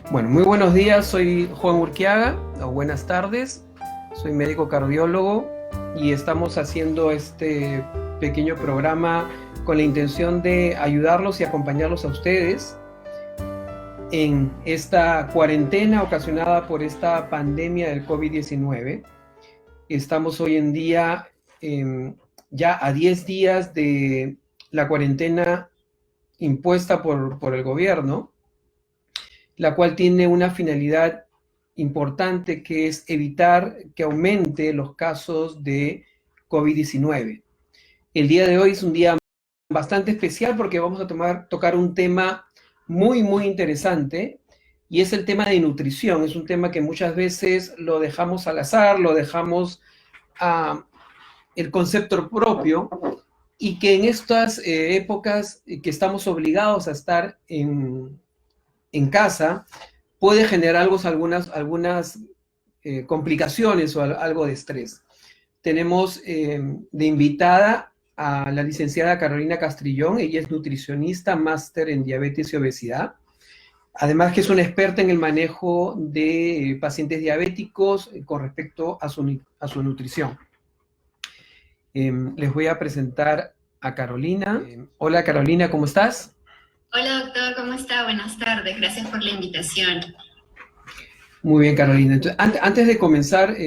Bueno, muy buenos días, soy Juan Urquiaga, o buenas tardes, soy médico cardiólogo y estamos haciendo este pequeño programa con la intención de ayudarlos y acompañarlos a ustedes en esta cuarentena ocasionada por esta pandemia del COVID-19. Estamos hoy en día ya a 10 días de la cuarentena impuesta por el gobierno, la cual tiene una finalidad importante, que es evitar que aumente los casos de COVID-19. El día de hoy es un día bastante especial porque vamos a tocar un tema muy interesante, y es el tema de nutrición. Es un tema que muchas veces lo dejamos al azar, lo dejamos a el concepto propio, y que en estas épocas que estamos obligados a estar en casa, puede generar algunas complicaciones o algo de estrés. Tenemos de invitada a la licenciada Carolina Castrillón. Ella es nutricionista, máster en diabetes y obesidad. Además que es una experta en el manejo de pacientes diabéticos con respecto a su nutrición. Les voy a presentar a Carolina. Hola Carolina, ¿cómo estás? Hola doctor, ¿cómo está? Buenas tardes, gracias por la invitación. Muy bien, Carolina. Entonces, antes de comenzar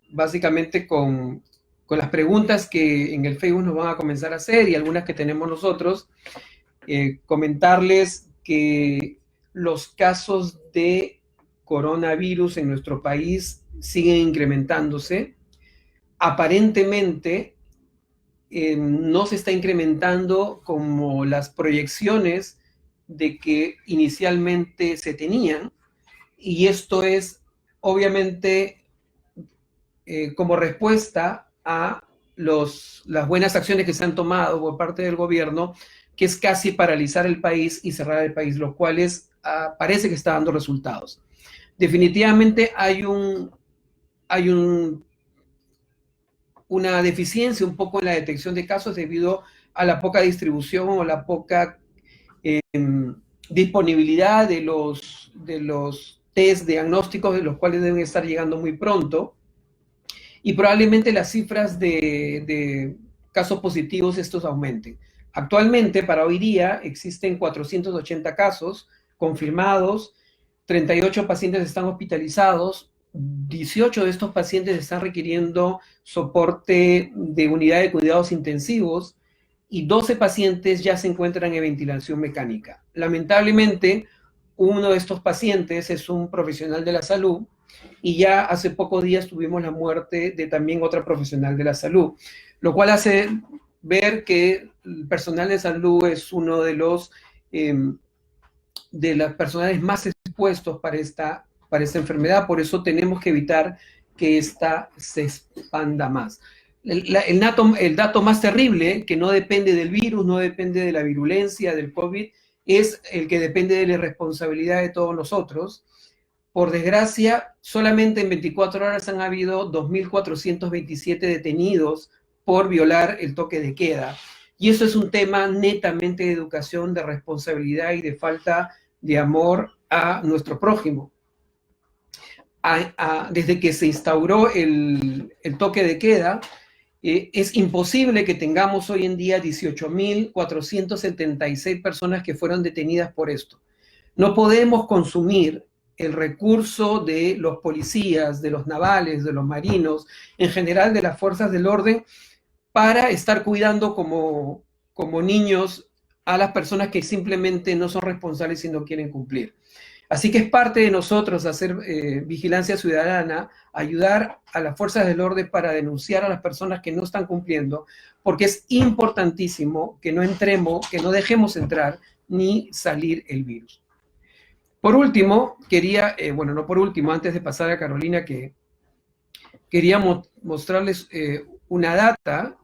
básicamente con las preguntas que en el Facebook nos van a comenzar a hacer, y algunas que tenemos nosotros, comentarles que los casos de coronavirus en nuestro país siguen incrementándose. Aparentemente no se está incrementando como las proyecciones de que inicialmente se tenían, y esto es obviamente como respuesta a las buenas acciones que se han tomado por parte del gobierno, que es casi paralizar el país y cerrar el país, lo cual parece que está dando resultados. Definitivamente hay una deficiencia un poco en la detección de casos debido a la poca distribución o la poca disponibilidad de los test diagnósticos, de los cuales deben estar llegando muy pronto, y probablemente las cifras de casos positivos estos aumenten. Actualmente, para hoy día, existen 480 casos confirmados, 38 pacientes están hospitalizados, 18 de estos pacientes están requiriendo soporte de unidad de cuidados intensivos, y 12 pacientes ya se encuentran en ventilación mecánica. Lamentablemente, uno de estos pacientes es un profesional de la salud, y ya hace pocos días tuvimos la muerte de también otra profesional de la salud, lo cual hace ver que el personal de salud es uno de los personales más expuestos para esta enfermedad. Por eso tenemos que evitar que esta se expanda más. El dato más terrible, que no depende del virus, no depende de la virulencia del COVID, es el que depende de la irresponsabilidad de todos nosotros. Por desgracia, solamente en 24 horas han habido 2.427 detenidos por violar el toque de queda. Y eso es un tema netamente de educación, de responsabilidad y de falta de amor a nuestro prójimo. Desde que se instauró el toque de queda, es imposible que tengamos hoy en día 18.476 personas que fueron detenidas por esto. No podemos consumir el recurso de los policías, de los navales, de los marinos, en general de las fuerzas del orden, para estar cuidando como niños a las personas que simplemente no son responsables y no quieren cumplir. Así que es parte de nosotros hacer vigilancia ciudadana, ayudar a las fuerzas del orden para denunciar a las personas que no están cumpliendo, porque es importantísimo que no dejemos entrar ni salir el virus. Por último, antes de pasar a Carolina, que quería mostrarles una data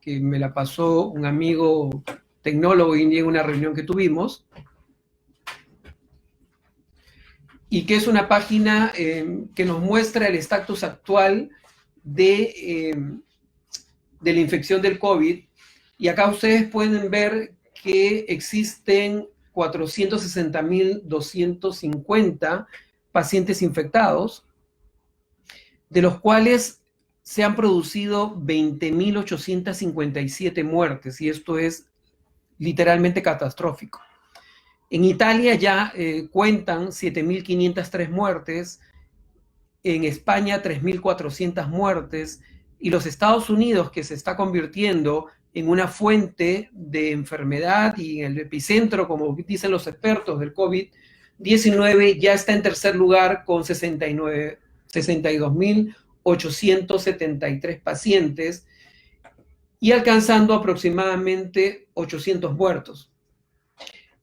que me la pasó un amigo tecnólogo en una reunión que tuvimos, y que es una página que nos muestra el estatus actual de la infección del COVID. Y acá ustedes pueden ver que existen 460.250 pacientes infectados, de los cuales se han producido 20.857 muertes, y esto es literalmente catastrófico. En Italia ya cuentan 7.503 muertes, en España 3.400 muertes, y los Estados Unidos, que se está convirtiendo en una fuente de enfermedad y en el epicentro, como dicen los expertos, del COVID-19, ya está en tercer lugar con 62.873 pacientes y alcanzando aproximadamente 800 muertos.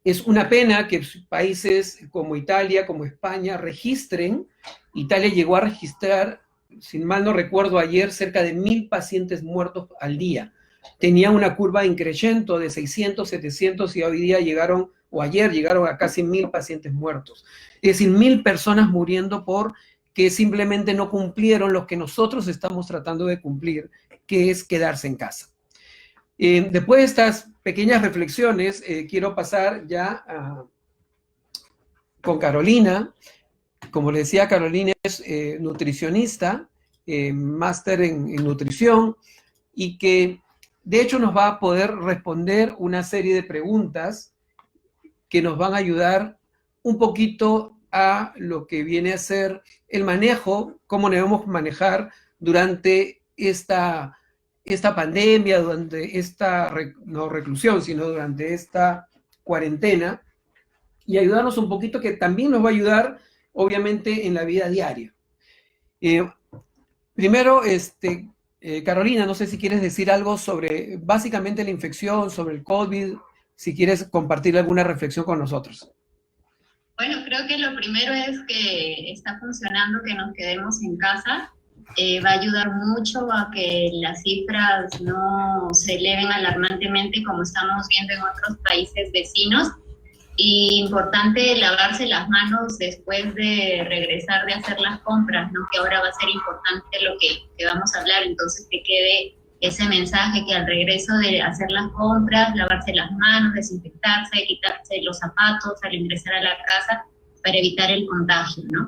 Es una pena que países como Italia, como España, registren. Italia llegó a registrar, si mal no recuerdo, ayer cerca de 1.000 pacientes muertos al día. Tenía una curva increciente de 600, 700 y hoy día llegaron, o ayer llegaron a casi 1.000 pacientes muertos. Es decir, 1.000 personas muriendo porque simplemente no cumplieron lo que nosotros estamos tratando de cumplir, que es quedarse en casa. Después de estas pequeñas reflexiones, quiero pasar ya con Carolina. Como le decía, Carolina es nutricionista, máster en nutrición, y que de hecho nos va a poder responder una serie de preguntas que nos van a ayudar un poquito a lo que viene a ser el manejo, cómo debemos manejar durante esta pandemia, durante esta, no reclusión, sino durante esta cuarentena, y ayudarnos un poquito, que también nos va a ayudar, obviamente, en la vida diaria. Primero, Carolina, no sé si quieres decir algo sobre, básicamente, la infección, sobre el COVID, si quieres compartir alguna reflexión con nosotros. Bueno, creo que lo primero es que está funcionando que nos quedemos en casa. Va a ayudar mucho a que las cifras no se eleven alarmantemente como estamos viendo en otros países vecinos. Y importante lavarse las manos después de regresar de hacer las compras, ¿no? Que ahora va a ser importante lo que vamos a hablar, entonces que quede ese mensaje que al regreso de hacer las compras, lavarse las manos, desinfectarse, quitarse los zapatos al ingresar a la casa para evitar el contagio, ¿no?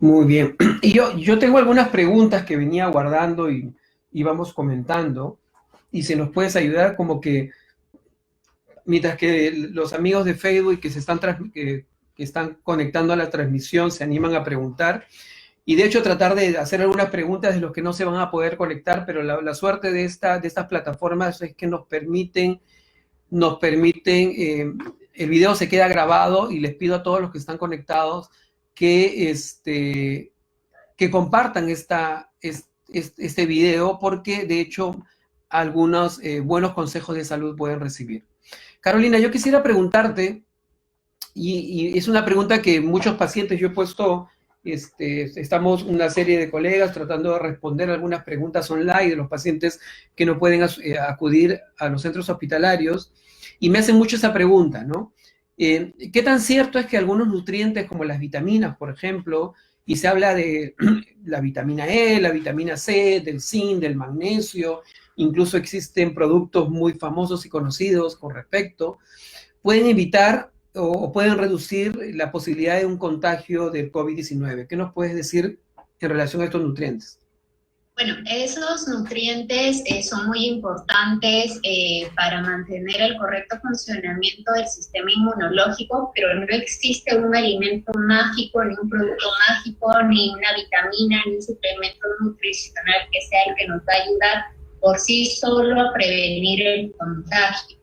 Muy bien. Y yo tengo algunas preguntas que venía guardando y vamos comentando, y si nos puedes ayudar, como que mientras que los amigos de Facebook que están conectando a la transmisión se animan a preguntar, y de hecho tratar de hacer algunas preguntas de los que no se van a poder conectar, pero la suerte de estas plataformas es que nos permiten, el video se queda grabado, y les pido a todos los que están conectados que compartan este video, porque de hecho algunos buenos consejos de salud pueden recibir. Carolina, yo quisiera preguntarte, y es una pregunta que muchos pacientes, yo he puesto, estamos una serie de colegas tratando de responder algunas preguntas online de los pacientes que no pueden acudir a los centros hospitalarios, y me hacen mucho esa pregunta, ¿no? ¿Qué tan cierto es que algunos nutrientes, como las vitaminas, por ejemplo, y se habla de la vitamina E, la vitamina C, del zinc, del magnesio, incluso existen productos muy famosos y conocidos con respecto, pueden evitar o pueden reducir la posibilidad de un contagio del COVID-19? ¿Qué nos puedes decir en relación a estos nutrientes? Bueno, esos nutrientes son muy importantes para mantener el correcto funcionamiento del sistema inmunológico, pero no existe un alimento mágico, ni un producto mágico, ni una vitamina, ni un suplemento nutricional que sea el que nos va a ayudar por sí solo a prevenir el contagio.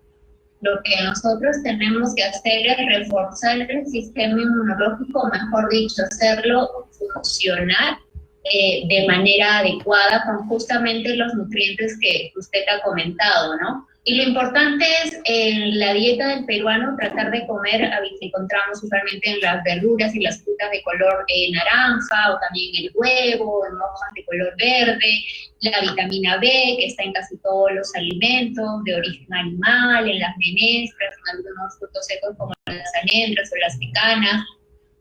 Lo que nosotros tenemos que hacer es reforzar el sistema inmunológico, mejor dicho, hacerlo funcionar de manera adecuada con justamente los nutrientes que usted ha comentado, ¿no? Y lo importante es en la dieta del peruano tratar de comer, encontramos usualmente en las verduras y las frutas de color naranja, o también el huevo, en hojas de color verde, la vitamina B, que está en casi todos los alimentos de origen animal, en las menestras, en algunos frutos secos como las almendras o las pecanas,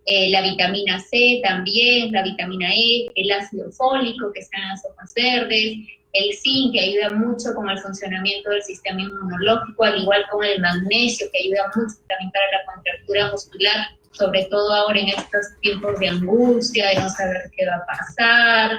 la vitamina C también, la vitamina E, el ácido fólico que está en las hojas verdes, el zinc, que ayuda mucho con el funcionamiento del sistema inmunológico, al igual con el magnesio, que ayuda mucho también para la contractura muscular, sobre todo ahora en estos tiempos de angustia, de no saber qué va a pasar,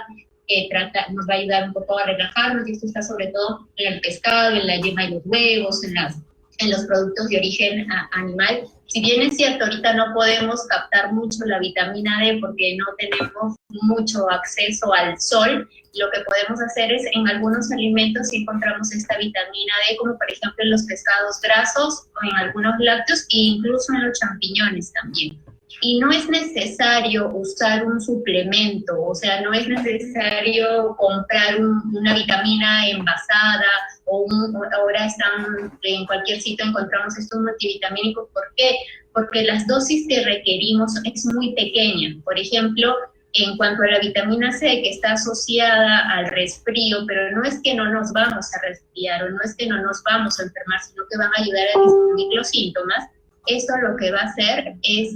nos va a ayudar un poco a relajarnos, y esto está sobre todo en el pescado, en la yema de los huevos, en los productos de origen animal. Si bien es cierto, ahorita no podemos captar mucho la vitamina D porque no tenemos mucho acceso al sol, lo que podemos hacer es, en algunos alimentos sí encontramos esta vitamina D, como por ejemplo en los pescados grasos o en algunos lácteos, e incluso en los champiñones también. Y no es necesario usar un suplemento, o sea, no es necesario comprar una vitamina envasada ahora están en cualquier sitio, encontramos estos multivitamínicos. ¿Por qué? Porque las dosis que requerimos es muy pequeña. Por ejemplo, en cuanto a la vitamina C, que está asociada al resfrío, pero no es que no nos vamos a resfriar o no es que no nos vamos a enfermar, sino que van a ayudar a disminuir los síntomas. Esto lo que va a hacer es,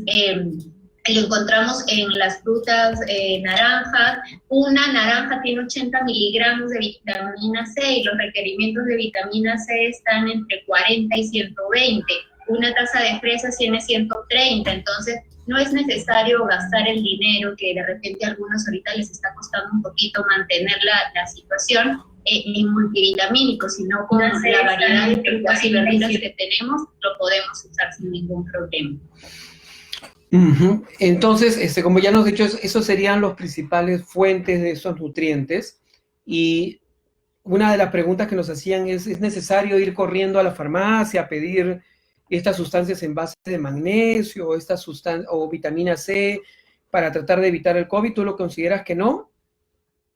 lo encontramos en las frutas naranjas. Una naranja tiene 80 miligramos de vitamina C y los requerimientos de vitamina C están entre 40 y 120. Una taza de fresas tiene 130, entonces no es necesario gastar el dinero que de repente a algunos ahorita les está costando un poquito mantener la situación en multivitamínicos, sino con la variedad de frutas y verduras que tenemos, lo podemos usar sin ningún problema. Entonces, como ya nos has dicho, esos serían los principales fuentes de esos nutrientes. Y una de las preguntas que nos hacían ¿es necesario ir corriendo a la farmacia a pedir estas sustancias en base de magnesio o vitamina C para tratar de evitar el COVID? ¿Tú lo consideras que no?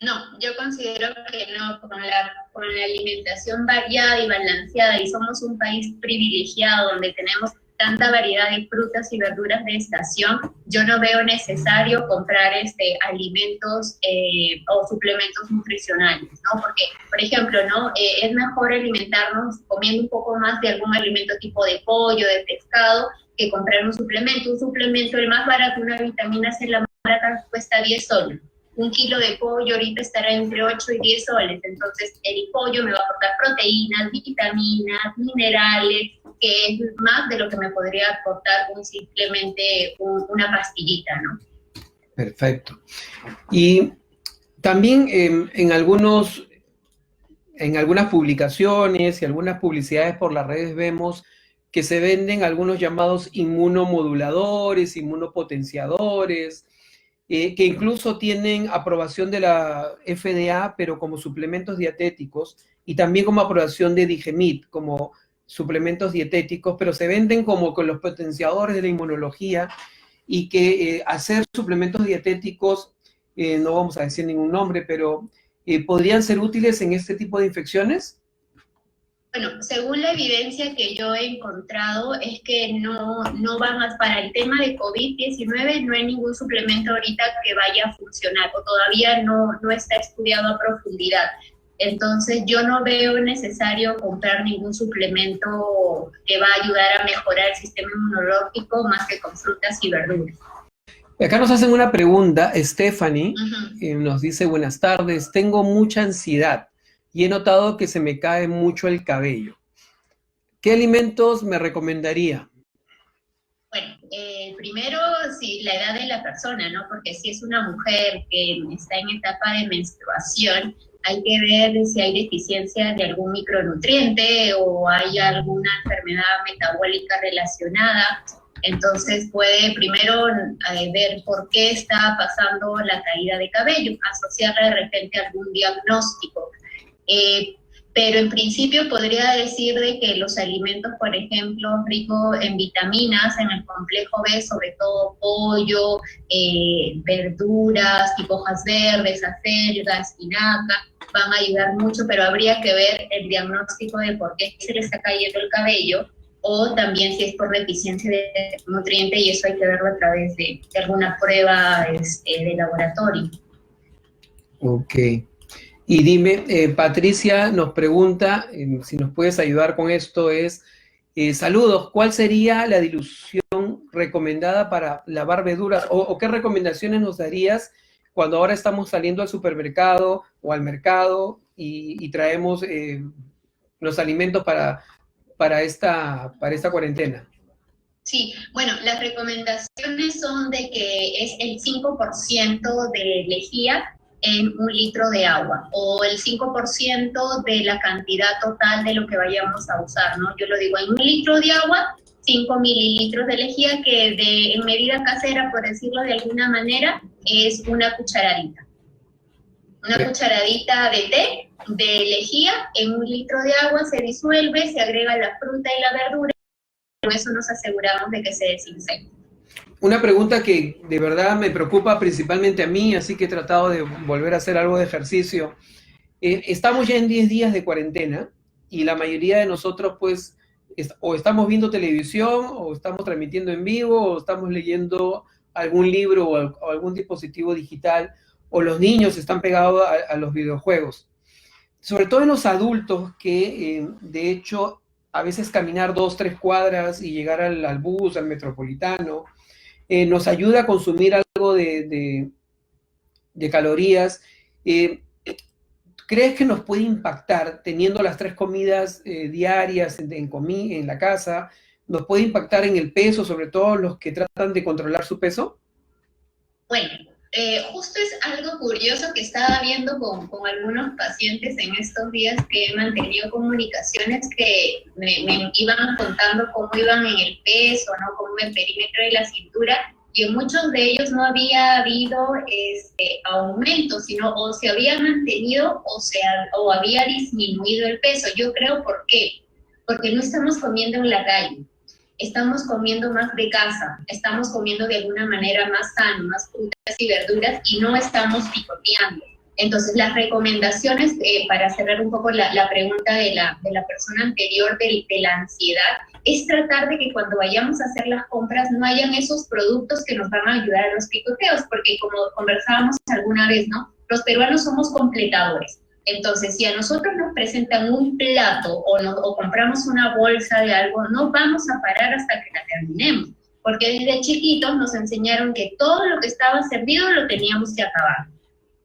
No, yo considero que no, con la alimentación variada y balanceada, y somos un país privilegiado donde tenemos tanta variedad de frutas y verduras de estación, yo no veo necesario comprar alimentos o suplementos nutricionales, ¿no? Porque, por ejemplo, ¿no? Es mejor alimentarnos comiendo un poco más de algún alimento tipo de pollo, de pescado, que comprar un suplemento. Un suplemento, el más barato, una vitamina C, la más barata, cuesta 10 soles. Un kilo de pollo ahorita estará entre 8 y 10 soles, entonces el pollo me va a aportar proteínas, vitaminas, minerales, que es más de lo que me podría aportar simplemente una pastillita, ¿no? Perfecto. Y también en algunas publicaciones y algunas publicidades por las redes vemos que se venden algunos llamados inmunomoduladores, inmunopotenciadores, que incluso tienen aprobación de la FDA, pero como suplementos dietéticos, y también como aprobación de Digemit, como suplementos dietéticos, pero se venden como con los potenciadores de la inmunología, y que hacer suplementos dietéticos, no vamos a decir ningún nombre, pero ¿podrían ser útiles en este tipo de infecciones? Bueno, según la evidencia que yo he encontrado, es que no van para el tema de COVID-19, no hay ningún suplemento ahorita que vaya a funcionar, o todavía no está estudiado a profundidad. Entonces, yo no veo necesario comprar ningún suplemento que va a ayudar a mejorar el sistema inmunológico más que con frutas y verduras. Acá nos hacen una pregunta, Stephanie, nos dice: buenas tardes, tengo mucha ansiedad y he notado que se me cae mucho el cabello. ¿Qué alimentos me recomendaría? Bueno, primero, sí, la edad de la persona, ¿no? Porque si es una mujer que está en etapa de menstruación, hay que ver si hay deficiencia de algún micronutriente o hay alguna enfermedad metabólica relacionada. Entonces puede primero ver por qué está pasando la caída de cabello, asociarla de repente a algún diagnóstico. Pero en principio podría decir de que los alimentos, por ejemplo, ricos en vitaminas, en el complejo B, sobre todo pollo, verduras, tipo hojas verdes, acelga, espinaca, van a ayudar mucho, pero habría que ver el diagnóstico de por qué se le está cayendo el cabello, o también si es por deficiencia de nutriente, y eso hay que verlo a través de alguna prueba de laboratorio. Ok. Y dime, Patricia nos pregunta, si nos puedes ayudar con esto, saludos, ¿cuál sería la dilución recomendada para lavar verduras? ¿O qué recomendaciones nos darías cuando ahora estamos saliendo al supermercado o al mercado y traemos los alimentos para esta cuarentena? Sí, bueno, las recomendaciones son de que es el 5% de lejía en 1 litro de agua o el 5% de la cantidad total de lo que vayamos a usar, ¿no? Yo lo digo, en 1 litro de agua, 5 mililitros de lejía, que en medida casera, por decirlo de alguna manera, es una cucharadita. Una cucharadita de té de lejía en 1 litro de agua, se disuelve, se agrega la fruta y la verdura, y con eso nos aseguramos de que se desinfecte. Una pregunta que de verdad me preocupa principalmente a mí, así que he tratado de volver a hacer algo de ejercicio. Estamos ya en 10 días de cuarentena y la mayoría de nosotros pues o estamos viendo televisión o estamos transmitiendo en vivo o estamos leyendo algún libro o algún dispositivo digital, o los niños están pegados a los videojuegos. Sobre todo en los adultos que de hecho a veces caminar 2, 3 cuadras y llegar al bus, al metropolitano, nos ayuda a consumir algo de calorías. ¿Crees que nos puede impactar teniendo las 3 comidas diarias en la casa? ¿Nos puede impactar en el peso, sobre todo los que tratan de controlar su peso? Bueno, justo es algo curioso que estaba viendo con algunos pacientes en estos días que he mantenido comunicaciones, que me iban contando cómo iban en el peso, ¿no? Cómo el perímetro de la cintura, y en muchos de ellos no había habido aumento, sino o se había mantenido o había disminuido el peso. Yo creo, ¿por qué? Porque no estamos comiendo en la calle. Estamos comiendo más de casa, estamos comiendo de alguna manera más sano, más frutas y verduras, y no estamos picoteando. Entonces, las recomendaciones, para cerrar un poco la pregunta de la persona anterior de la ansiedad, es tratar de que cuando vayamos a hacer las compras no hayan esos productos que nos van a ayudar a los picoteos, porque como conversábamos alguna vez, ¿no? Los peruanos somos completadores. Entonces, si a nosotros nos presentan un plato o compramos una bolsa de algo, no vamos a parar hasta que la terminemos, porque desde chiquitos nos enseñaron que todo lo que estaba servido lo teníamos que acabar.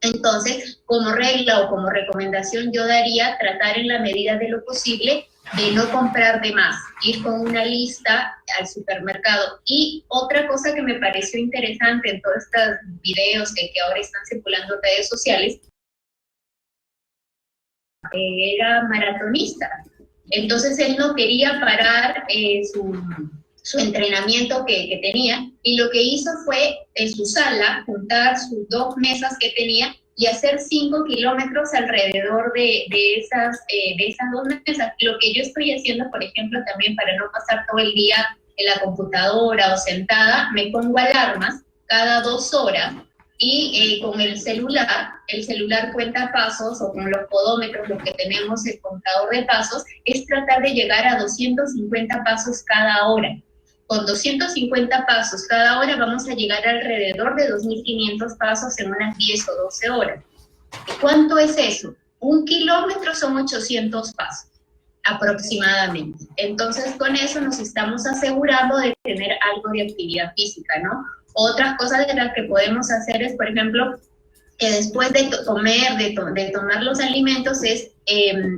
Entonces, como regla o como recomendación, yo daría tratar en la medida de lo posible de no comprar de más, ir con una lista al supermercado. Y otra cosa que me pareció interesante en todos estos videos que ahora están circulando en redes sociales, era maratonista, entonces él no quería parar su entrenamiento que tenía, y lo que hizo fue en su sala juntar sus 2 mesas que tenía y hacer 5 kilómetros alrededor de esas 2 mesas. Lo que yo estoy haciendo, por ejemplo, también para no pasar todo el día en la computadora o sentada, me pongo alarmas cada 2 horas. Y con el celular cuenta pasos, o con los podómetros, lo que tenemos, el contador de pasos, es tratar de llegar a 250 pasos cada hora. Con 250 pasos cada hora vamos a llegar alrededor de 2.500 pasos en unas 10 o 12 horas. ¿Cuánto es eso? 1 kilómetro son 800 pasos aproximadamente. Entonces, con eso nos estamos asegurando de tener algo de actividad física, ¿no? Otras cosas de las que podemos hacer es, por ejemplo, que después de comer, de tomar los alimentos, es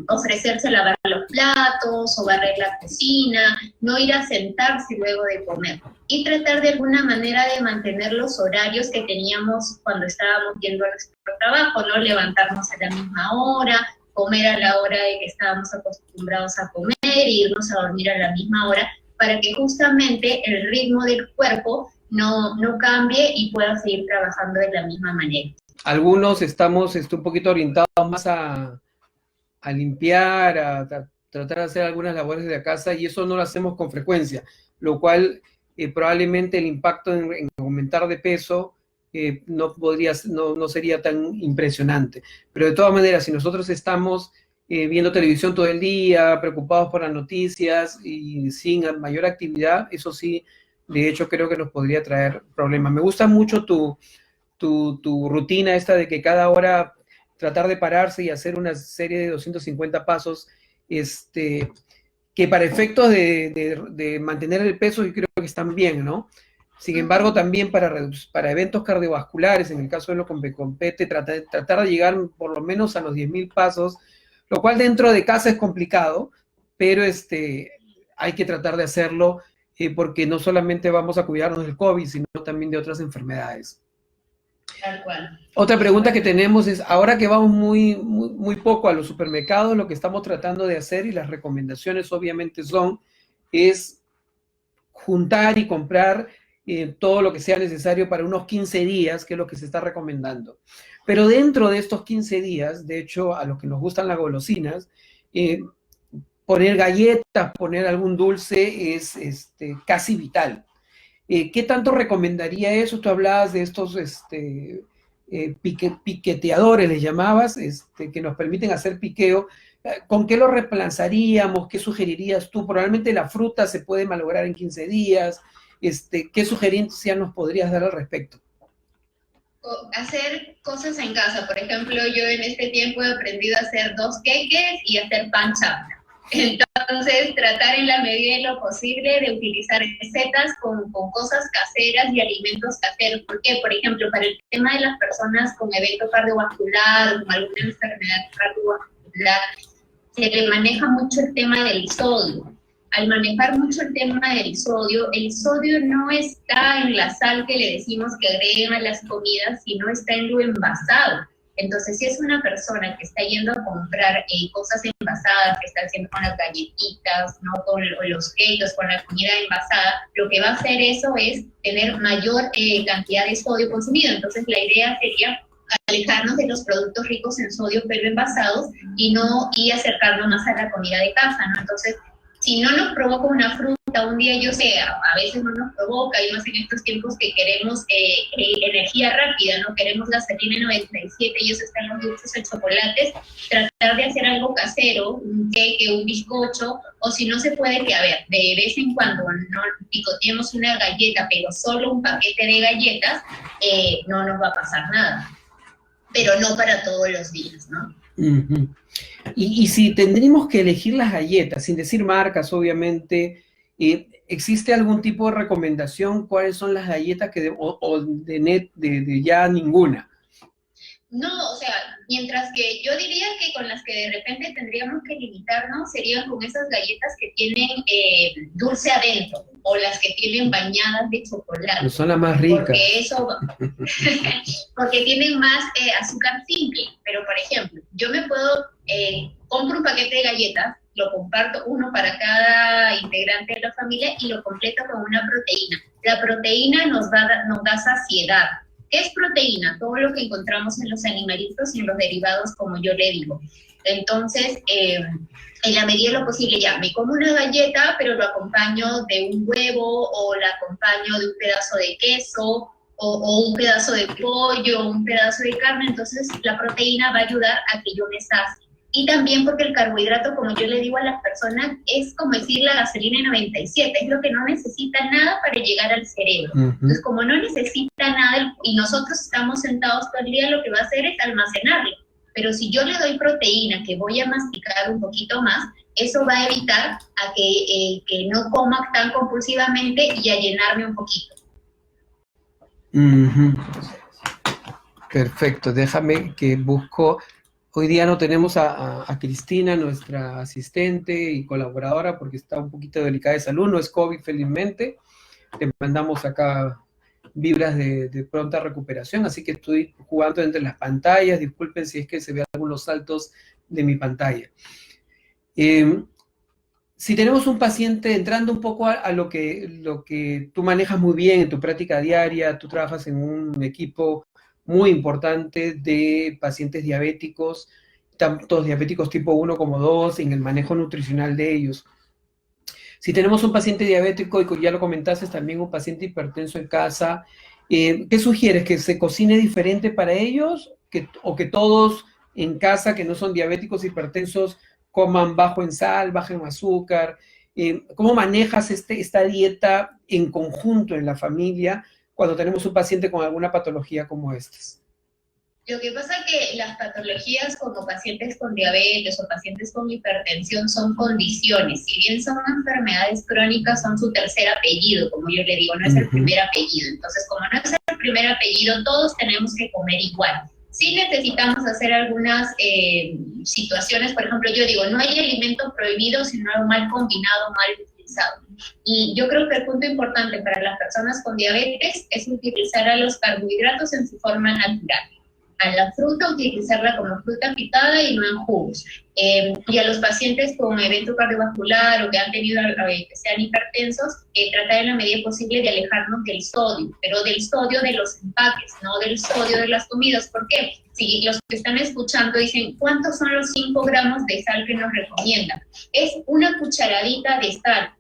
ofrecerse lavar los platos o barrer la cocina, no ir a sentarse luego de comer, y tratar de alguna manera de mantener los horarios que teníamos cuando estábamos yendo a nuestro trabajo, ¿no? Levantarnos a la misma hora, comer a la hora de que estábamos acostumbrados a comer, e irnos a dormir a la misma hora, para que justamente el ritmo del cuerpo no cambie y pueda seguir trabajando de la misma manera. Algunos estamos un poquito orientados más a limpiar, a tratar de hacer algunas labores de la casa, y eso no lo hacemos con frecuencia, lo cual probablemente el impacto en aumentar de peso no sería tan impresionante. Pero de todas maneras, si nosotros estamos viendo televisión todo el día, preocupados por las noticias y sin mayor actividad, eso sí, de hecho creo que nos podría traer problemas. Me gusta mucho tu rutina esta de que cada hora tratar de pararse y hacer una serie de 250 pasos, que para efectos de mantener el peso yo creo que están bien, ¿no? Sin embargo, también para eventos cardiovasculares, en el caso de lo que me compete, tratar de llegar por lo menos a los 10.000 pasos, lo cual dentro de casa es complicado, pero hay que tratar de hacerlo porque no solamente vamos a cuidarnos del COVID, sino también de otras enfermedades. Tal cual. Otra pregunta que tenemos es, ahora que vamos muy poco a los supermercados, lo que estamos tratando de hacer, y las recomendaciones obviamente es juntar y comprar todo lo que sea necesario para unos 15 días, que es lo que se está recomendando. Pero dentro de estos 15 días, de hecho, a los que nos gustan las golosinas, poner galletas, poner algún dulce es casi vital. ¿Qué tanto recomendaría eso? Tú hablabas de estos piqueteadores, les llamabas, que nos permiten hacer piqueo. ¿Con qué lo reemplazaríamos? ¿Qué sugerirías tú? Probablemente la fruta se puede malograr en 15 días. ¿Qué sugerencia nos podrías dar al respecto? Hacer cosas en casa. Por ejemplo, yo en este tiempo he aprendido a hacer 2 queques y hacer pan chapla. Entonces, tratar en la medida de lo posible de utilizar recetas con cosas caseras y alimentos caseros. ¿Por qué? Por ejemplo, para el tema de las personas con evento cardiovascular o con alguna enfermedad cardiovascular, se le maneja mucho el tema del sodio. Al manejar mucho el tema del sodio, el sodio no está en la sal que le decimos que agreguen a las comidas, sino está en lo envasado. Entonces, si es una persona que está yendo a comprar cosas envasadas, que está haciendo con las galletitas, ¿no? Con los quesos, con la comida envasada, lo que va a hacer eso es tener mayor cantidad de sodio consumido. Entonces, la idea sería alejarnos de los productos ricos en sodio pero envasados y acercarnos más a la comida de casa, ¿no? Entonces, si no nos provoca una fruta un día, yo sé, a veces no nos provoca, y más en estos tiempos que queremos energía rápida, no queremos gasolina 97 y eso está en los dulces o chocolates, tratar de hacer algo casero, un queque, un bizcocho, o si no se puede, que a ver, de vez en cuando no picoteemos una galleta, pero solo un paquete de galletas, no nos va a pasar nada, pero no para todos los días, ¿no? Uh-huh. Y si tendríamos que elegir las galletas, sin decir marcas, obviamente, ¿existe algún tipo de recomendación? ¿Cuáles son las galletas o de ya ninguna? No, o sea, mientras que yo diría que con las que de repente tendríamos que limitarnos serían con esas galletas que tienen dulce adentro o las que tienen bañadas de chocolate. No son las más ricas. Porque tienen más azúcar simple. Pero, por ejemplo, yo me puedo, compro un paquete de galletas, lo comparto uno para cada integrante de la familia y lo completo con una proteína. La proteína nos da saciedad. ¿Qué es proteína? Todo lo que encontramos en los animalitos y en los derivados, como yo le digo. Entonces, en la medida de lo posible, ya me como una galleta, pero lo acompaño de un huevo o la acompaño de un pedazo de queso o un pedazo de pollo, un pedazo de carne. Entonces, la proteína va a ayudar a que yo me sacie. Y también porque el carbohidrato, como yo le digo a las personas, es como decir la gasolina 97, es lo que no necesita nada para llegar al cerebro. Uh-huh. Entonces, como no necesita nada y nosotros estamos sentados todo el día, lo que va a hacer es almacenarlo. Pero si yo le doy proteína, que voy a masticar un poquito más, eso va a evitar a que no coma tan compulsivamente y a llenarme un poquito. Uh-huh. Perfecto, déjame que busco. Hoy día no tenemos a Cristina, nuestra asistente y colaboradora, porque está un poquito delicada de salud, no es COVID felizmente. Le mandamos acá vibras de pronta recuperación, así que estoy jugando entre las pantallas, disculpen si es que se ven algunos saltos de mi pantalla. Si tenemos un paciente, entrando un poco a lo que tú manejas muy bien en tu práctica diaria, tú trabajas en un equipo muy importante de pacientes diabéticos, tanto diabéticos tipo 1 como 2, en el manejo nutricional de ellos. Si tenemos un paciente diabético, y ya lo comentaste, también un paciente hipertenso en casa, ¿qué sugieres? ¿Que se cocine diferente para ellos? ¿O que todos en casa, que no son diabéticos hipertensos, coman bajo en sal, bajo en azúcar? ¿Cómo manejas esta dieta en conjunto en la familia cuando tenemos un paciente con alguna patología como estas? Lo que pasa es que las patologías como pacientes con diabetes o pacientes con hipertensión son condiciones. Si bien son enfermedades crónicas, son su tercer apellido, como yo le digo, no es el primer apellido. Entonces, como no es el primer apellido, todos tenemos que comer igual. Sí necesitamos hacer algunas situaciones, por ejemplo, yo digo, no hay alimento prohibido, sino mal combinado, mal utilizado. Y yo creo que el punto importante para las personas con diabetes es utilizar a los carbohidratos en su forma natural. A la fruta, utilizarla como fruta picada y no en jugos. Y a los pacientes con evento cardiovascular o que han tenido, que sean hipertensos, tratar en la medida posible de alejarnos del sodio, pero del sodio de los empaques, no del sodio de las comidas. ¿Por qué? Si los que están escuchando dicen, ¿cuántos son los 5 gramos de sal que nos recomiendan? Es una cucharadita de sal.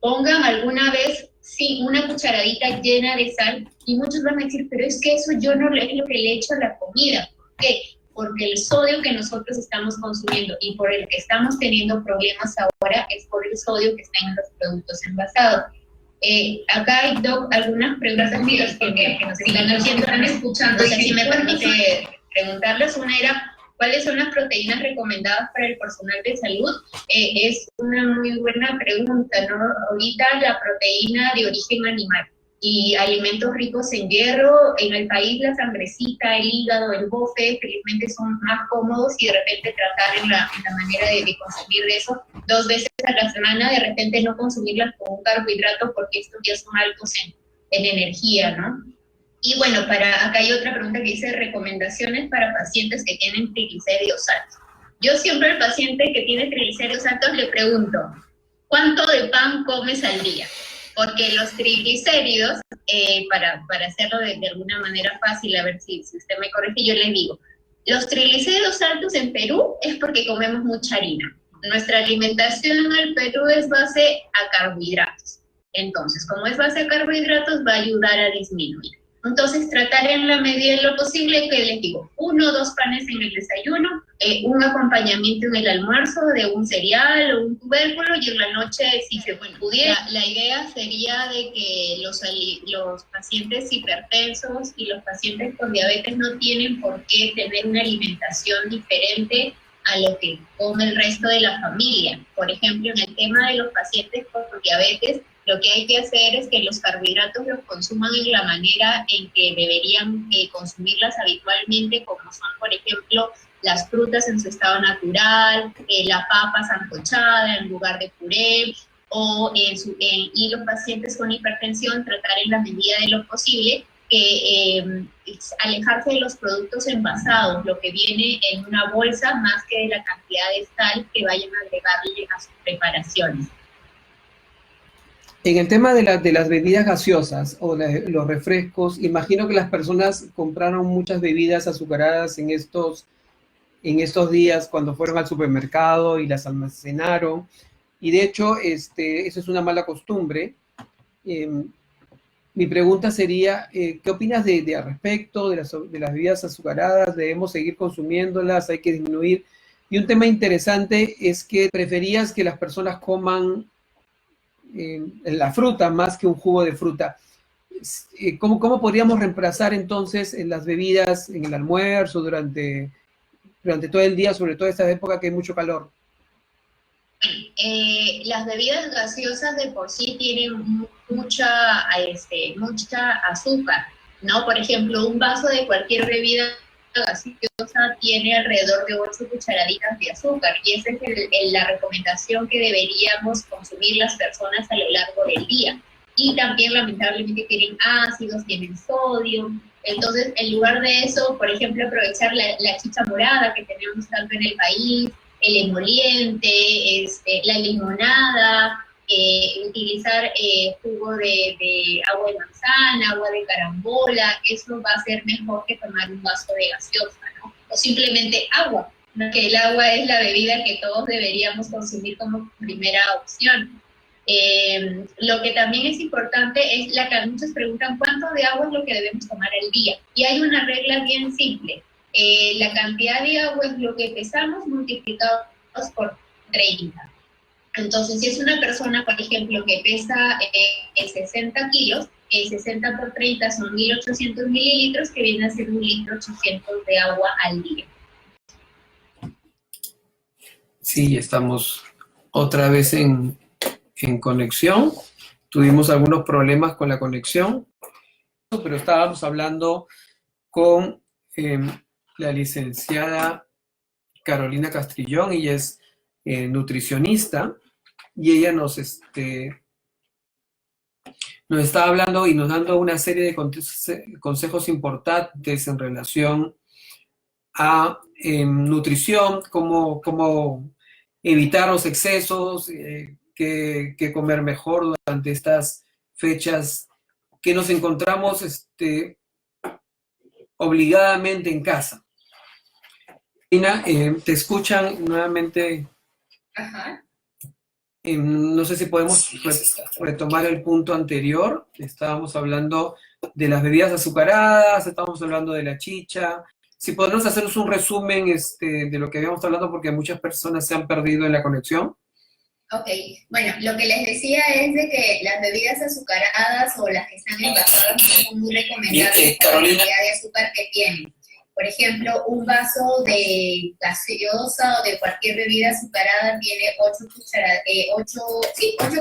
Pongan alguna vez, sí, una cucharadita llena de sal, y muchos van a decir, pero es que eso yo no es lo que le echo a la comida. ¿Por qué? Porque el sodio que nosotros estamos consumiendo y por el que estamos teniendo problemas ahora es por el sodio que está en los productos envasados. Acá hay algunas preguntas que nos están haciendo, están escuchando, y así me permite preguntarles. Una era, ¿cuáles son las proteínas recomendadas para el personal de salud? Es una muy buena pregunta, ¿no? Ahorita la proteína de origen animal y alimentos ricos en hierro, en el país la sangrecita, el hígado, el bofe, felizmente son más cómodos, y de repente tratar en la manera de consumir de eso 2 veces a la semana, de repente no consumirlas como un carbohidrato porque estos ya son altos en energía, ¿no? Y bueno, acá hay otra pregunta que dice recomendaciones para pacientes que tienen triglicéridos altos. Yo siempre al paciente que tiene triglicéridos altos le pregunto, ¿cuánto de pan comes al día? Porque los triglicéridos, para hacerlo de alguna manera fácil, a ver si usted me corrige, yo le digo, los triglicéridos altos en Perú es porque comemos mucha harina. Nuestra alimentación en el Perú es base a carbohidratos. Entonces, como es base a carbohidratos, va a ayudar a disminuir. Entonces, tratar en la medida de lo posible, que les digo, 1 o 2 panes en el desayuno, un acompañamiento en el almuerzo de un cereal o un tubérculo, y en la noche, si se pudiera. La idea sería de que los pacientes hipertensos y los pacientes con diabetes no tienen por qué tener una alimentación diferente a lo que come el resto de la familia. Por ejemplo, en el tema de los pacientes con diabetes, lo que hay que hacer es que los carbohidratos los consuman en la manera en que deberían consumirlas habitualmente, como son, por ejemplo, las frutas en su estado natural, la papa sancochada en lugar de puré, y los pacientes con hipertensión tratar en la medida de lo posible que alejarse de los productos envasados, lo que viene en una bolsa, más que de la cantidad de sal que vayan a agregarle a sus preparaciones. En el tema de las bebidas gaseosas o los refrescos, imagino que las personas compraron muchas bebidas azucaradas en estos días cuando fueron al supermercado y las almacenaron. Y de hecho, eso es una mala costumbre. Mi pregunta sería, ¿qué opinas al respecto de las bebidas azucaradas? ¿Debemos seguir consumiéndolas? ¿Hay que disminuir? Y un tema interesante es que preferías que las personas coman la fruta más que un jugo de fruta. ¿Cómo podríamos reemplazar entonces las bebidas en el almuerzo, durante todo el día, sobre todo esta época que hay mucho calor? Las bebidas gaseosas de por sí tienen mucha azúcar, ¿no? Por ejemplo, un vaso de cualquier bebida gaseosa tiene alrededor de 8 cucharaditas de azúcar, y esa es la recomendación que deberíamos consumir las personas a lo largo del día. Y también, lamentablemente, tienen ácidos, tienen sodio. Entonces, en lugar de eso, por ejemplo, aprovechar la chicha morada que tenemos tanto en el país, el emoliente, la limonada, utilizar jugo de agua de manzana, agua de carambola. Eso va a ser mejor que tomar un vaso de gaseosa, ¿no? O simplemente agua, ¿no? Que el agua es la bebida que todos deberíamos consumir como primera opción. Lo que también es importante es muchos preguntan cuánto de agua es lo que debemos tomar al día. Y hay una regla bien simple. La cantidad de agua es lo que pesamos multiplicados por 30. Entonces, si es una persona, por ejemplo, que pesa 60 kilos, 60 por 30 son 1.800 mililitros, que viene a ser 1.800 de agua al día. Sí, estamos otra vez en conexión. Tuvimos algunos problemas con la conexión, pero estábamos hablando con la licenciada Carolina Castrillón. Ella es nutricionista y ella nos está hablando y nos dando una serie de consejos importantes en relación a nutrición, cómo evitar los excesos, qué comer mejor durante estas fechas que nos encontramos obligadamente en casa. Ina, te escuchan nuevamente. Ajá. No sé si podemos retomar el punto anterior. Estábamos hablando de las bebidas azucaradas, estábamos hablando de la chicha. Si podemos hacernos un resumen de lo que habíamos hablado, porque muchas personas se han perdido en la conexión. Ok, bueno, lo que les decía es de que las bebidas azucaradas o las que están envasadas no son muy recomendables por la cantidad de azúcar que tienen. Por ejemplo, un vaso de gaseosa o de cualquier bebida azucarada tiene 8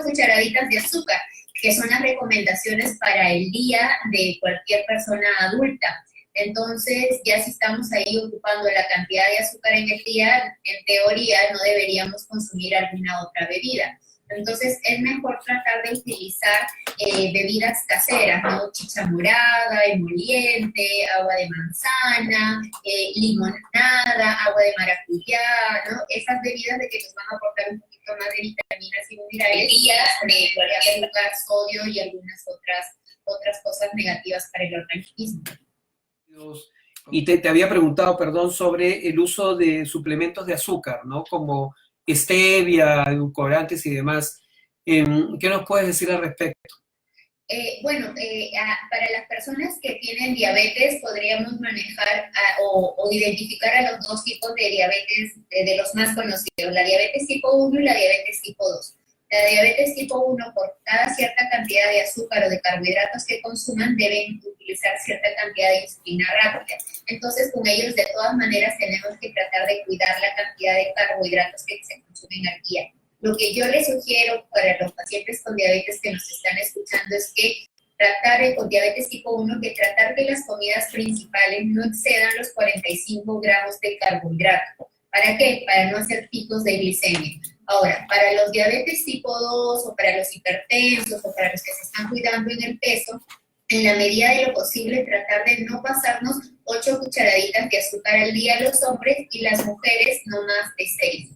cucharaditas de azúcar, que son las recomendaciones para el día de cualquier persona adulta. Entonces, ya si estamos ahí ocupando la cantidad de azúcar en el día, en teoría no deberíamos consumir alguna otra bebida. Entonces, es mejor tratar de utilizar bebidas caseras, ¿no? Chicha morada, emoliente, agua de manzana, limonada, agua de maracuyá, ¿no? Esas bebidas de que nos van a aportar un poquito más de vitaminas y minerales, de azúcar, sodio y algunas otras cosas negativas para el organismo. Y te había preguntado, perdón, sobre el uso de suplementos de azúcar, ¿no? Como stevia, edulcorantes y demás. ¿Qué nos puedes decir al respecto? Para las personas que tienen diabetes podríamos manejar o identificar a los dos tipos de diabetes, de los más conocidos, la diabetes tipo 1 y la diabetes tipo 2. La diabetes tipo 1, por cada cierta cantidad de azúcar o de carbohidratos que consuman, deben utilizar cierta cantidad de insulina rápida. Entonces, con ellos, de todas maneras, tenemos que tratar de cuidar la cantidad de carbohidratos que se consumen al día. Lo que yo les sugiero para los pacientes con diabetes que nos están escuchando es que con diabetes tipo 1, que tratar que las comidas principales no excedan los 45 gramos de carbohidrato. ¿Para qué? Para no hacer picos de glicemia. Ahora, para los diabetes tipo 2 o para los hipertensos o para los que se están cuidando en el peso, en la medida de lo posible tratar de no pasarnos 8 cucharaditas de azúcar al día los hombres y las mujeres no más de 6.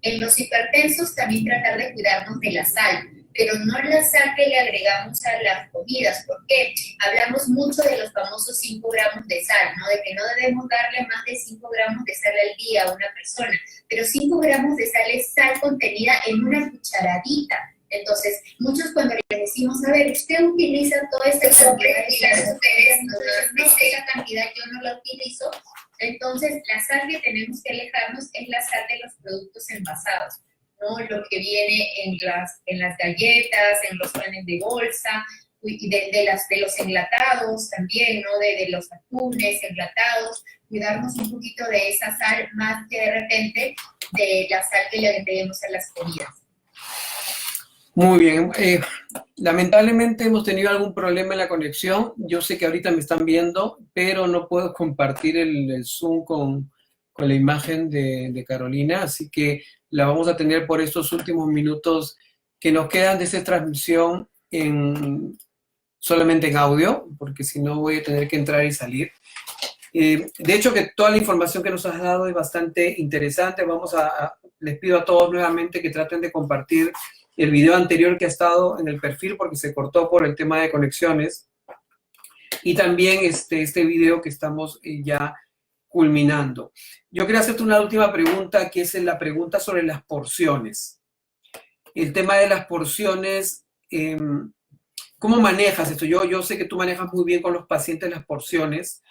En los hipertensos también tratar de cuidarnos de la sal, pero no la sal que le agregamos a las comidas, porque hablamos mucho de los famosos 5 gramos de sal, ¿no? De que no debemos darle más de 5 gramos de sal al día a una persona, pero 5 gramos de sal es sal contenida en una cucharadita. Entonces, muchos cuando les decimos, a ver, usted utiliza toda esta cantidad y las mujeres no sé esa cantidad, yo no la utilizo. Entonces, la sal que tenemos que alejarnos es la sal de los productos envasados, ¿no? Lo que viene en las galletas, en los panes de bolsa, y de los enlatados también, ¿no? De los atunes enlatados, cuidarnos un poquito de esa sal más que de repente de la sal que le agreguemos a las comidas. Muy bien. Lamentablemente hemos tenido algún problema en la conexión. Yo sé que ahorita me están viendo, pero no puedo compartir el Zoom con la imagen de Carolina, así que la vamos a tener por estos últimos minutos que nos quedan de esta transmisión solamente en audio, porque si no voy a tener que entrar y salir. De hecho, que toda la información que nos has dado es bastante interesante. Les pido a todos nuevamente que traten de compartir el video anterior que ha estado en el perfil porque se cortó por el tema de conexiones. Y también este video que estamos ya culminando. Yo quería hacerte una última pregunta, que es la pregunta sobre las porciones. El tema de las porciones, ¿cómo manejas esto? Yo sé que tú manejas muy bien con los pacientes las porciones.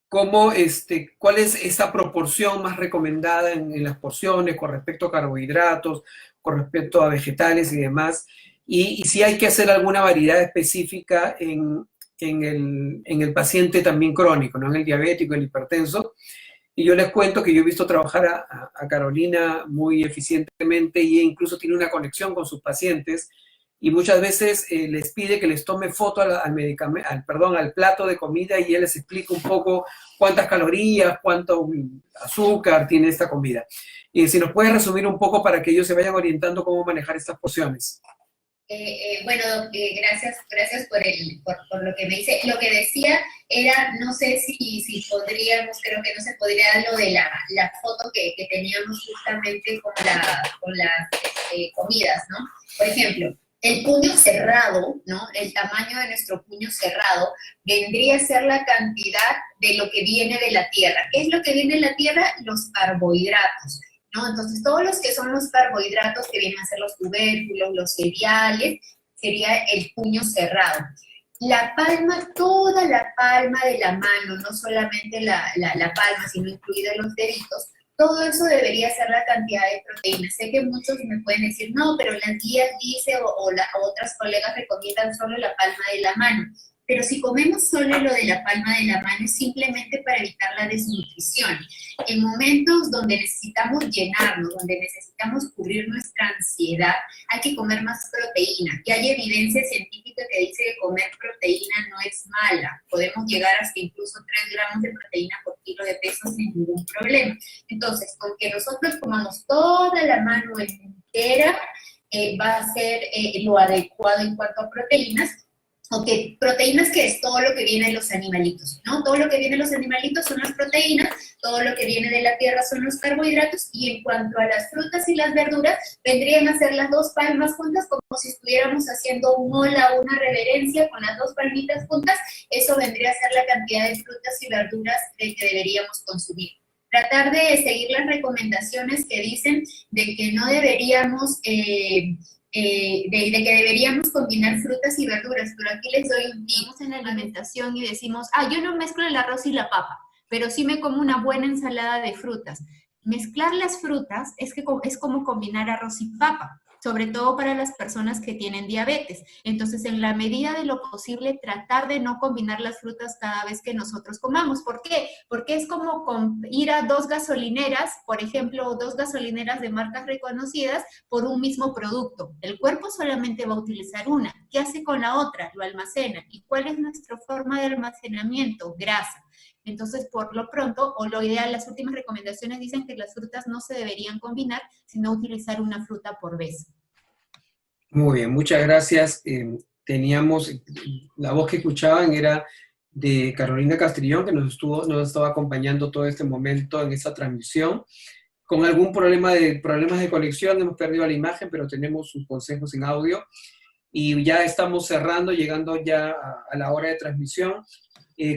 ¿Cuál es esa proporción más recomendada en las porciones con respecto a carbohidratos, con respecto a vegetales y demás? y sí hay que hacer alguna variedad específica en el paciente también crónico, no en el diabético, el hipertenso. Y yo les cuento que yo he visto trabajar a Carolina muy eficientemente y incluso tiene una conexión con sus pacientes y muchas veces les pide que les tome foto al medicamento, al plato de comida y él les explica un poco cuántas calorías, cuánto azúcar tiene esta comida. Y si nos puede resumir un poco para que ellos se vayan orientando cómo manejar estas porciones. Bueno, gracias por lo que me dice. Lo que decía era, no sé si podríamos, creo que no se podría dar lo de la foto que teníamos justamente con las comidas, ¿no? Por ejemplo, el puño cerrado, ¿no? El tamaño de nuestro puño cerrado vendría a ser la cantidad de lo que viene de la tierra. ¿Qué es lo que viene de la tierra? Los carbohidratos, ¿no? Entonces, todos los que son los carbohidratos, que vienen a ser los tubérculos, los cereales, sería el puño cerrado. La palma, toda la palma de la mano, no solamente la palma, sino incluidos los deditos, todo eso debería ser la cantidad de proteínas. Sé que muchos me pueden decir, no, pero las guías dice o otras colegas recomiendan solo la palma de la mano. Pero si comemos solo lo de la palma de la mano es simplemente para evitar la desnutrición. En momentos donde necesitamos llenarnos, donde necesitamos cubrir nuestra ansiedad, hay que comer más proteína. Y hay evidencia científica que dice que comer proteína no es mala. Podemos llegar hasta incluso 3 gramos de proteína por kilo de peso sin ningún problema. Entonces, con que nosotros comamos toda la mano entera, va a ser lo adecuado en cuanto a proteínas. Ok, proteínas, que es todo lo que viene de los animalitos, ¿no? Todo lo que viene de los animalitos son las proteínas, todo lo que viene de la tierra son los carbohidratos, y en cuanto a las frutas y las verduras, vendrían a ser las 2 palmas juntas, como si estuviéramos haciendo un hola o una reverencia con las 2 palmitas juntas. Eso vendría a ser la cantidad de frutas y verduras que deberíamos consumir. Tratar de seguir las recomendaciones que dicen de que no deberíamos... de que deberíamos combinar frutas y verduras, pero aquí les doy un tip. En la alimentación y decimos, yo no mezclo el arroz y la papa, pero sí me como una buena ensalada de frutas. Mezclar las frutas es como combinar arroz y papa, sobre todo para las personas que tienen diabetes. Entonces, en la medida de lo posible, tratar de no combinar las frutas cada vez que nosotros comamos. ¿Por qué? Porque es como ir a 2 gasolineras, por ejemplo, 2 gasolineras de marcas reconocidas por un mismo producto. El cuerpo solamente va a utilizar una. ¿Qué hace con la otra? Lo almacena. ¿Y cuál es nuestra forma de almacenamiento? Grasa. Entonces, por lo pronto, o lo ideal, las últimas recomendaciones dicen que las frutas no se deberían combinar, sino utilizar una fruta por vez. Muy bien, muchas gracias. Teníamos, la voz que escuchaban era de Carolina Castrillón, que nos estaba acompañando todo este momento en esta transmisión. Con algún problemas de conexión, hemos perdido la imagen, pero tenemos sus consejos en audio. Y ya estamos cerrando, llegando ya a la hora de transmisión.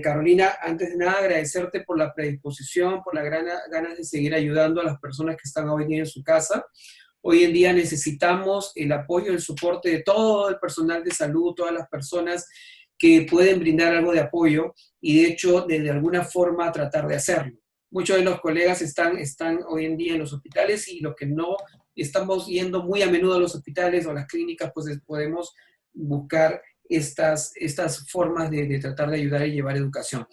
Carolina, antes de nada, agradecerte por la predisposición, por las ganas de seguir ayudando a las personas que están hoy día en su casa. Hoy en día necesitamos el apoyo, el soporte de todo el personal de salud, todas las personas que pueden brindar algo de apoyo y de hecho, de alguna forma, tratar de hacerlo. Muchos de los colegas están hoy en día en los hospitales y los que no estamos yendo muy a menudo a los hospitales o a las clínicas, pues podemos buscar estas formas de tratar de ayudar y llevar educación.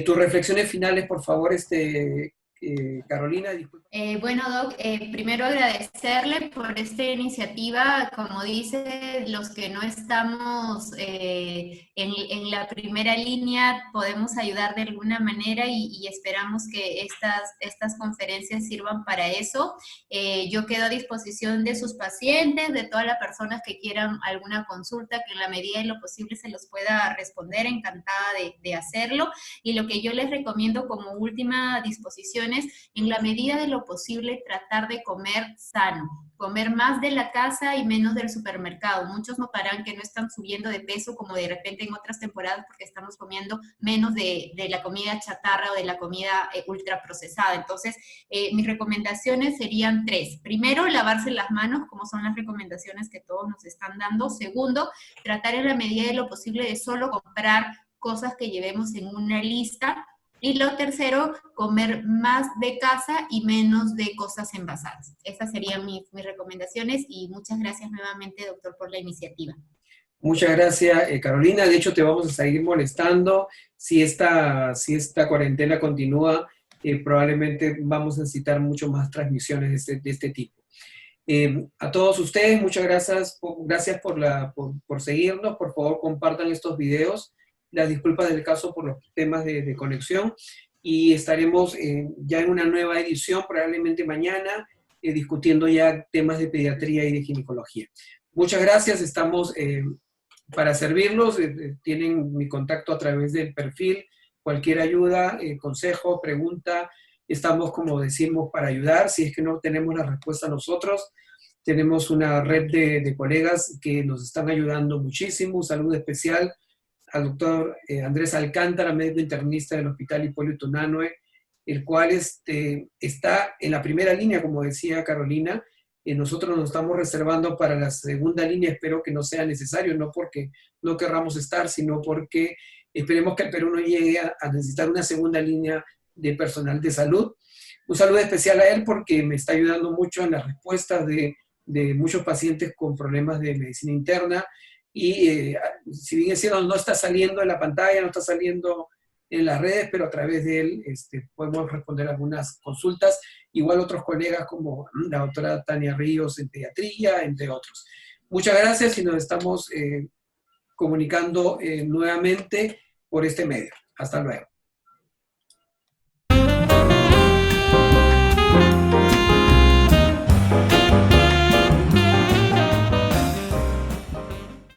Tus reflexiones finales, por favor, Carolina. Bueno, Doc, primero agradecerle por esta iniciativa. Como dice, los que no estamos en la primera línea podemos ayudar de alguna manera y esperamos que estas conferencias sirvan para eso. Yo quedo a disposición de sus pacientes, de todas las personas que quieran alguna consulta, que en la medida de lo posible se los pueda responder, encantada de hacerlo. Y lo que yo les recomiendo como última disposición es, en la medida de lo posible, tratar de comer sano, comer más de la casa y menos del supermercado. Muchos notarán que no están subiendo de peso como de repente en otras temporadas porque estamos comiendo menos de la comida chatarra o de la comida ultraprocesada. Entonces, mis recomendaciones serían 3. Primero, lavarse las manos, como son las recomendaciones que todos nos están dando. Segundo, tratar en la medida de lo posible de solo comprar cosas que llevemos en una lista. Y lo tercero, comer más de casa y menos de cosas envasadas. Esas serían mis recomendaciones y muchas gracias nuevamente, doctor, por la iniciativa. Muchas gracias, Carolina. De hecho, te vamos a seguir molestando. Si esta cuarentena continúa, probablemente vamos a necesitar mucho más transmisiones de este tipo. A todos ustedes, muchas gracias, gracias por seguirnos. Por favor, compartan estos videos. Las disculpas del caso por los temas de conexión. Y estaremos ya en una nueva edición, probablemente mañana, discutiendo ya temas de pediatría y de ginecología. Muchas gracias. Estamos para servirlos. Tienen mi contacto a través del perfil. Cualquier ayuda, consejo, pregunta, estamos, como decimos, para ayudar. Si es que no tenemos la respuesta nosotros, tenemos una red de colegas que nos están ayudando muchísimo. Un saludo especial al doctor Andrés Alcántara, médico internista del Hospital Hipólito Unanue, el cual está en la primera línea, como decía Carolina. Nosotros nos estamos reservando para la segunda línea. Espero que no sea necesario, no porque no querramos estar, sino porque esperemos que el Perú no llegue a necesitar una segunda línea de personal de salud. Un saludo especial a él porque me está ayudando mucho en las respuestas de muchos pacientes con problemas de medicina interna. Y si bien es cierto, no está saliendo en la pantalla, no está saliendo en las redes, pero a través de él podemos responder algunas consultas. Igual otros colegas como la doctora Tania Ríos en pediatría, entre otros. Muchas gracias y nos estamos comunicando nuevamente por este medio. Hasta luego.